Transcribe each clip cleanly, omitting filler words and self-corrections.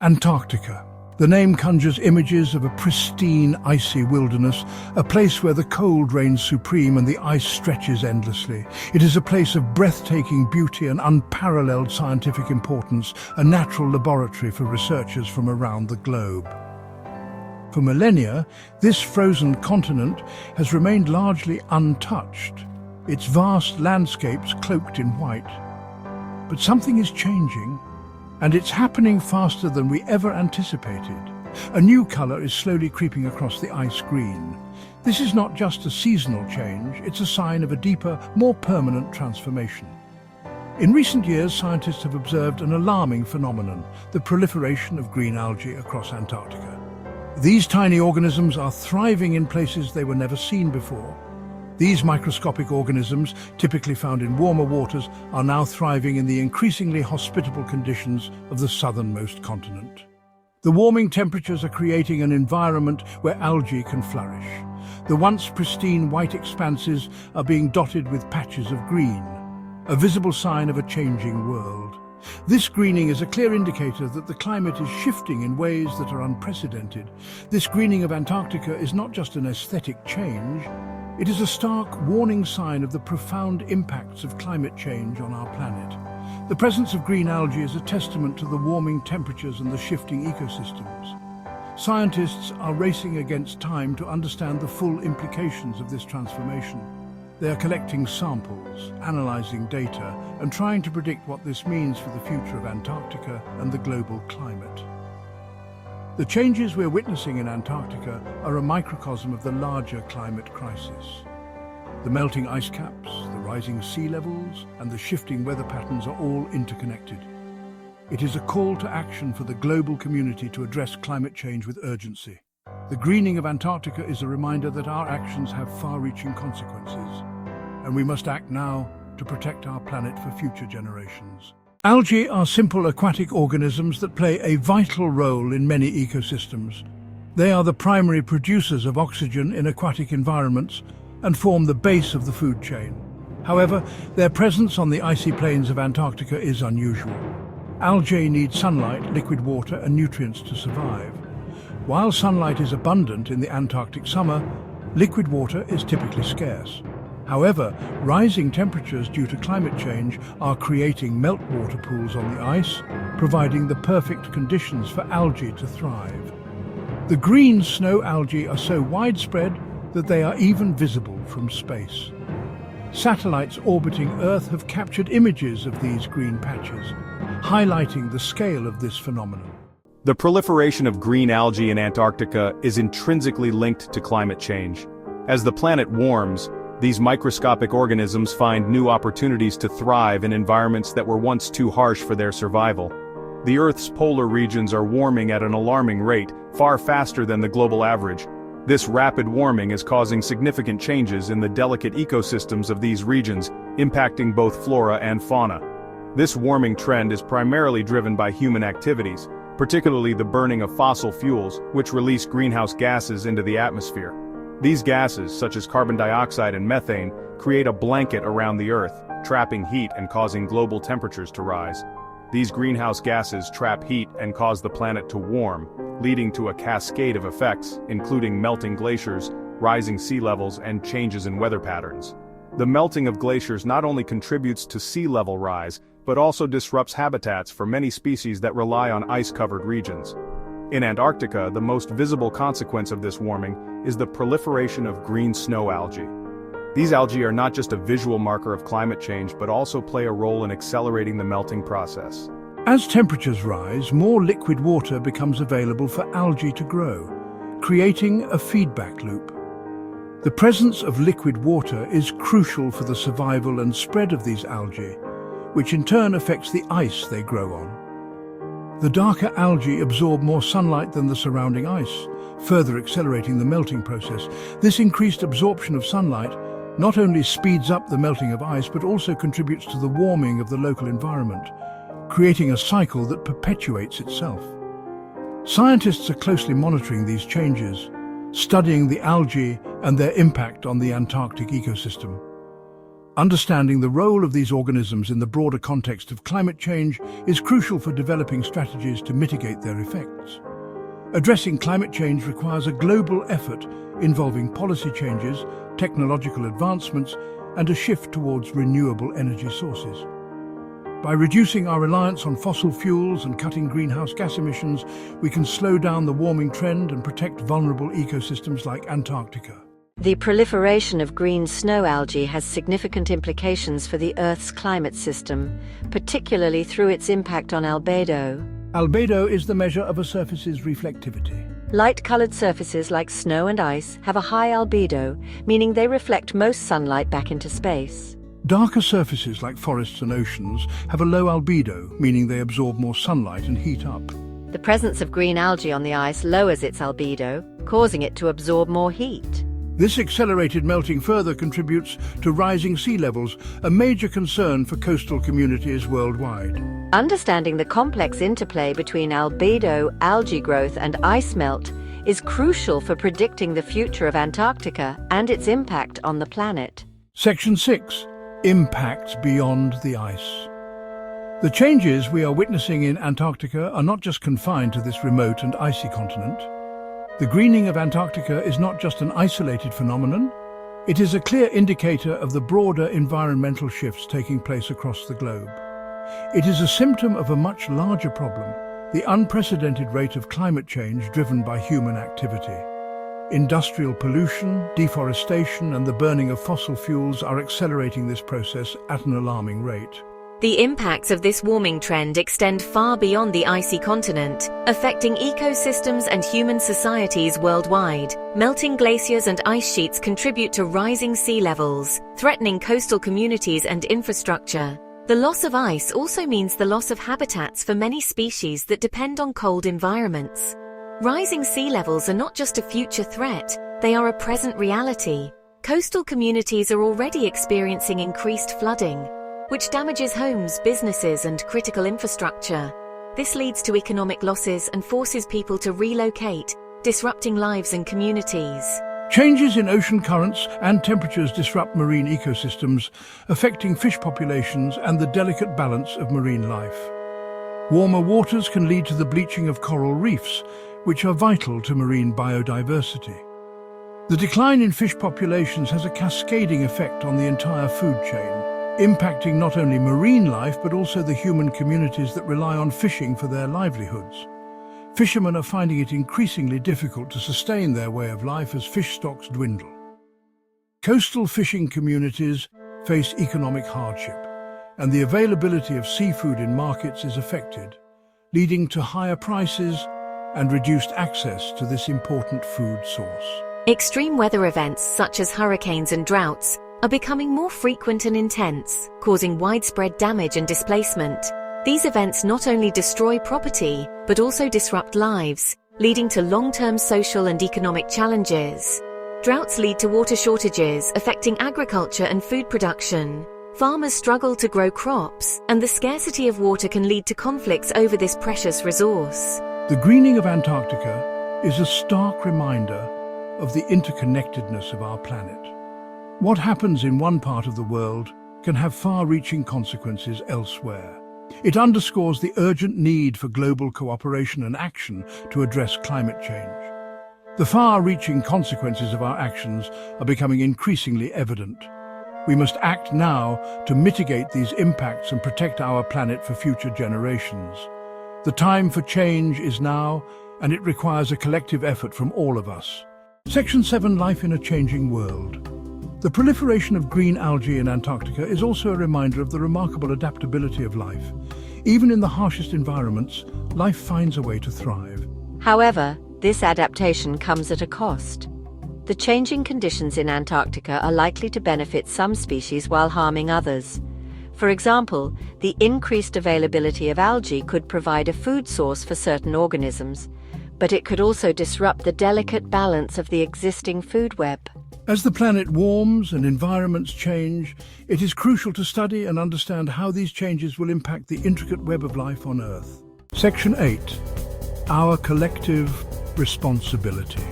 Antarctica. The name conjures images of a pristine, icy wilderness, a place where the cold reigns supreme and the ice stretches endlessly. It is a place of breathtaking beauty and unparalleled scientific importance, a natural laboratory for researchers from around the globe. For millennia, this frozen continent has remained largely untouched, its vast landscapes cloaked in white. But something is changing, and it's happening faster than we ever anticipated. A new color is slowly creeping across the ice green. This is not just a seasonal change, it's a sign of a deeper, more permanent transformation. In recent years, scientists have observed an alarming phenomenon, the proliferation of green algae across Antarctica. These tiny organisms are thriving in places they were never seen before. These microscopic organisms, typically found in warmer waters, are now thriving in the increasingly hospitable conditions of the southernmost continent. The warming temperatures are creating an environment where algae can flourish. The once pristine white expanses are being dotted with patches of green, a visible sign of a changing world. This greening is a clear indicator that the climate is shifting in ways that are unprecedented. This greening of Antarctica is not just an aesthetic change, it is a stark warning sign of the profound impacts of climate change on our planet. The presence of green algae is a testament to the warming temperatures and the shifting ecosystems. Scientists are racing against time to understand the full implications of this transformation. They are collecting samples, analyzing data, and trying to predict what this means for the future of Antarctica and the global climate. The changes we're witnessing in Antarctica are a microcosm of the larger climate crisis. The melting ice caps, the rising sea levels, and the shifting weather patterns are all interconnected. It is a call to action for the global community to address climate change with urgency. The greening of Antarctica is a reminder that our actions have far-reaching consequences, and we must act now to protect our planet for future generations. Algae are simple aquatic organisms that play a vital role in many ecosystems. They are the primary producers of oxygen in aquatic environments and form the base of the food chain. However, their presence on the icy plains of Antarctica is unusual. Algae need sunlight, liquid water, and nutrients to survive. While sunlight is abundant in the Antarctic summer, liquid water is typically scarce. However, rising temperatures due to climate change are creating meltwater pools on the ice, providing the perfect conditions for algae to thrive. The green snow algae are so widespread that they are even visible from space. Satellites orbiting Earth have captured images of these green patches, highlighting the scale of this phenomenon. The proliferation of green algae in Antarctica is intrinsically linked to climate change. As the planet warms, these microscopic organisms find new opportunities to thrive in environments that were once too harsh for their survival. The Earth's polar regions are warming at an alarming rate, far faster than the global average. This rapid warming is causing significant changes in the delicate ecosystems of these regions, impacting both flora and fauna. This warming trend is primarily driven by human activities, particularly the burning of fossil fuels, which release greenhouse gases into the atmosphere. These gases, such as carbon dioxide and methane, create a blanket around the Earth, trapping heat and causing global temperatures to rise. These greenhouse gases trap heat and cause the planet to warm, leading to a cascade of effects, including melting glaciers, rising sea levels, and changes in weather patterns. The melting of glaciers not only contributes to sea level rise, but also disrupts habitats for many species that rely on ice-covered regions. In Antarctica, the most visible consequence of this warming is the proliferation of green snow algae. These algae are not just a visual marker of climate change, but also play a role in accelerating the melting process. As temperatures rise, more liquid water becomes available for algae to grow, creating a feedback loop. The presence of liquid water is crucial for the survival and spread of these algae, which in turn affects the ice they grow on. The darker algae absorb more sunlight than the surrounding ice, further accelerating the melting process. This increased absorption of sunlight not only speeds up the melting of ice, but also contributes to the warming of the local environment, creating a cycle that perpetuates itself. Scientists are closely monitoring these changes, studying the algae and their impact on the Antarctic ecosystem. Understanding the role of these organisms in the broader context of climate change is crucial for developing strategies to mitigate their effects. Addressing climate change requires a global effort involving policy changes, technological advancements, and a shift towards renewable energy sources. By reducing our reliance on fossil fuels and cutting greenhouse gas emissions, we can slow down the warming trend and protect vulnerable ecosystems like Antarctica. The proliferation of green snow algae has significant implications for the Earth's climate system, particularly through its impact on albedo. Albedo is the measure of a surface's reflectivity. Light-colored surfaces like snow and ice have a high albedo, meaning they reflect most sunlight back into space. Darker surfaces like forests and oceans have a low albedo, meaning they absorb more sunlight and heat up. The presence of green algae on the ice lowers its albedo, causing it to absorb more heat. This accelerated melting further contributes to rising sea levels, a major concern for coastal communities worldwide. Understanding the complex interplay between albedo, algae growth, and ice melt is crucial for predicting the future of Antarctica and its impact on the planet. Section 6. Impacts beyond the ice. The changes we are witnessing in Antarctica are not just confined to this remote and icy continent. The greening of Antarctica is not just an isolated phenomenon, it is a clear indicator of the broader environmental shifts taking place across the globe. It is a symptom of a much larger problem, the unprecedented rate of climate change driven by human activity. Industrial pollution, deforestation, and the burning of fossil fuels are accelerating this process at an alarming rate. The impacts of this warming trend extend far beyond the icy continent, affecting ecosystems and human societies worldwide. Melting glaciers and ice sheets contribute to rising sea levels, threatening coastal communities and infrastructure. The loss of ice also means the loss of habitats for many species that depend on cold environments. Rising sea levels are not just a future threat, they are a present reality. Coastal communities are already experiencing increased flooding, which damages homes, businesses, and critical infrastructure. This leads to economic losses and forces people to relocate, disrupting lives and communities. Changes in ocean currents and temperatures disrupt marine ecosystems, affecting fish populations and the delicate balance of marine life. Warmer waters can lead to the bleaching of coral reefs, which are vital to marine biodiversity. The decline in fish populations has a cascading effect on the entire food chain, impacting not only marine life but also the human communities that rely on fishing for their livelihoods. Fishermen are finding it increasingly difficult to sustain their way of life as fish stocks dwindle. Coastal fishing communities face economic hardship, and the availability of seafood in markets is affected, leading to higher prices and reduced access to this important food source. Extreme weather events such as hurricanes and droughts are becoming more frequent and intense, causing widespread damage and displacement. These events not only destroy property, but also disrupt lives, leading to long-term social and economic challenges. Droughts lead to water shortages, affecting agriculture and food production. Farmers struggle to grow crops, and the scarcity of water can lead to conflicts over this precious resource. The greening of Antarctica is a stark reminder of the interconnectedness of our planet. What happens in one part of the world can have far-reaching consequences elsewhere. It underscores the urgent need for global cooperation and action to address climate change. The far-reaching consequences of our actions are becoming increasingly evident. We must act now to mitigate these impacts and protect our planet for future generations. The time for change is now, and it requires a collective effort from all of us. Section 7. Life in a changing world. The proliferation of green algae in Antarctica is also a reminder of the remarkable adaptability of life. Even in the harshest environments, life finds a way to thrive. However, this adaptation comes at a cost. The changing conditions in Antarctica are likely to benefit some species while harming others. For example, the increased availability of algae could provide a food source for certain organisms, but it could also disrupt the delicate balance of the existing food web. As the planet warms and environments change, it is crucial to study and understand how these changes will impact the intricate web of life on Earth. Section 8. Our collective responsibility.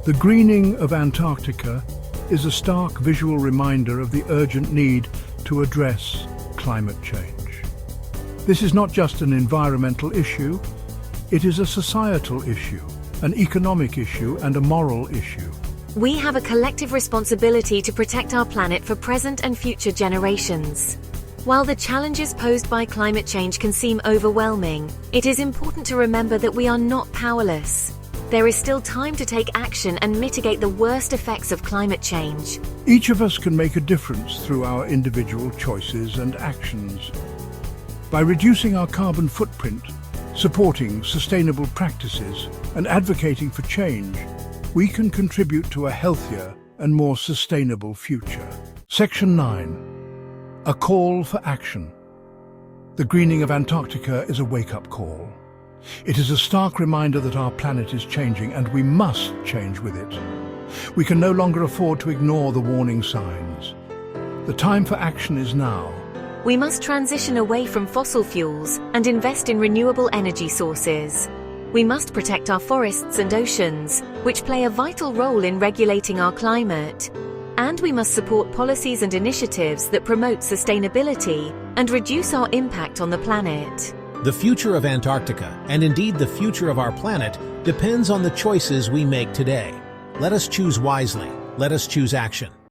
The greening of Antarctica is a stark visual reminder of the urgent need to address climate change. This is not just an environmental issue, it is a societal issue, an economic issue, and a moral issue. We have a collective responsibility to protect our planet for present and future generations. While the challenges posed by climate change can seem overwhelming, it is important to remember that we are not powerless. There is still time to take action and mitigate the worst effects of climate change. Each of us can make a difference through our individual choices and actions. By reducing our carbon footprint, supporting sustainable practices, and advocating for change, we can contribute to a healthier and more sustainable future. Section 9. A call for action. The greening of Antarctica is a wake-up call. It is a stark reminder that our planet is changing and we must change with it. We can no longer afford to ignore the warning signs. The time for action is now. We must transition away from fossil fuels and invest in renewable energy sources. We must protect our forests and oceans, which play a vital role in regulating our climate. And we must support policies and initiatives that promote sustainability and reduce our impact on the planet. The future of Antarctica, and indeed the future of our planet, depends on the choices we make today. Let us choose wisely. Let us choose action.